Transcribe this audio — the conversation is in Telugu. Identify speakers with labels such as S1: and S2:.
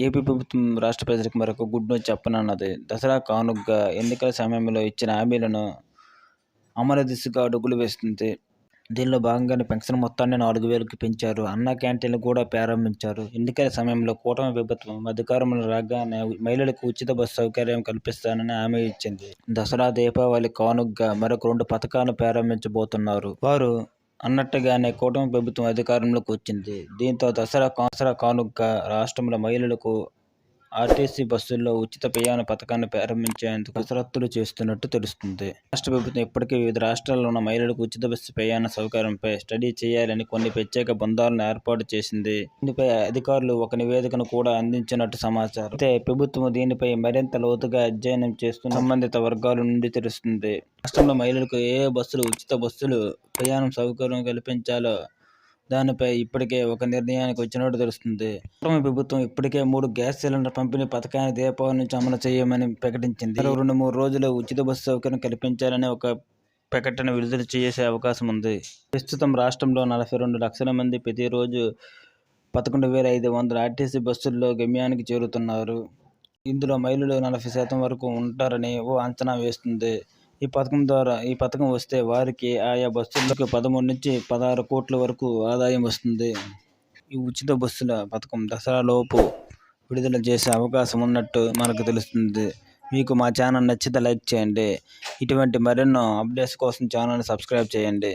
S1: ఏపీ ప్రభుత్వం రాష్ట్ర ప్రజలకు మరొక గుడ్ న్యూస్ చెప్పనున్నది. దసరా కానుకగా ఎన్నికల సమయంలో ఇచ్చిన హామీలను అమలు దిశగా అడుగులు వేస్తుంది. దీనిలో భాగంగానే పెన్షన్ మొత్తాన్ని 4,000కి పెంచారు. అన్న క్యాంటీన్లు కూడా ప్రారంభించారు. ఎన్నికల సమయంలో కూటమి ప్రభుత్వం అధికారంలో రాగానే మహిళలకు ఉచిత బస్సు సౌకర్యం కల్పిస్తానని హామీ ఇచ్చింది. దసరా, దీపావళి కానుకగా మరొక 2 పథకాలను ప్రారంభించబోతున్నారు. వారు అన్నట్టుగానే కూటమి ప్రభుత్వం అధికారంలోకి వచ్చింది. దీంతో దసరా కానుకగా రాష్ట్రంలో మహిళలకు ఆర్టీసీ బస్సుల్లో ఉచిత ప్రయాణ పథకాన్ని ప్రారంభించేందుకు కసరత్తులు చేస్తున్నట్టు తెలుస్తుంది. రాష్ట్ర ప్రభుత్వం ఇప్పటికే వివిధ రాష్ట్రాల్లో ఉన్న మహిళలకు ఉచిత బస్సు ప్రయాణ సౌకర్యంపై స్టడీ చేయాలని కొన్ని ప్రత్యేక బృందాలను ఏర్పాటు చేసింది. దీనిపై అధికారులు ఒక నివేదికను కూడా అందించినట్టు సమాచారం. అయితే ప్రభుత్వం దీనిపై మరింత లోతుగా అధ్యయనం చేస్తున్న సంబంధిత వర్గాల నుండి తెలుస్తుంది. రాష్ట్రంలో మహిళలకు ఏ ఉచిత బస్సులు ప్రయాణం సౌకర్యం కల్పించాలో దానిపై ఇప్పటికే ఒక నిర్ణయానికి వచ్చినట్టు తెలుస్తుంది. కూటమి ప్రభుత్వం ఇప్పటికే 3 గ్యాస్ సిలిండర్ పంపిణీ పథకాన్ని దీపావళి నుంచి అమలు చేయమని ప్రకటించింది. 2-3 రోజులు ఉచిత బస్సు సౌకర్యం కల్పించాలని ఒక ప్రకటన విడుదల చేసే అవకాశం ఉంది. ప్రస్తుతం రాష్ట్రంలో 42 లక్షల మంది ప్రతిరోజు 11,500 ఆర్టీసీ బస్సుల్లో గమ్యానికి చేరుతున్నారు. ఇందులో మహిళలు 40% వరకు ఉంటారని ఓ అంచనా వేస్తుంది. ఈ పథకం వస్తే వారికి ఆయా బస్సులకు 13 నుంచి 16 కోట్ల వరకు ఆదాయం వస్తుంది. ఈ ఉచిత బస్సుల పథకం దసరాలోపు విడుదల చేసే అవకాశం ఉన్నట్టు మనకు తెలుస్తుంది. మీకు మా ఛానల్ నచ్చితే లైక్ చేయండి. ఇటువంటి మరెన్నో అప్డేట్స్ కోసం ఛానల్ని సబ్స్క్రైబ్ చేయండి.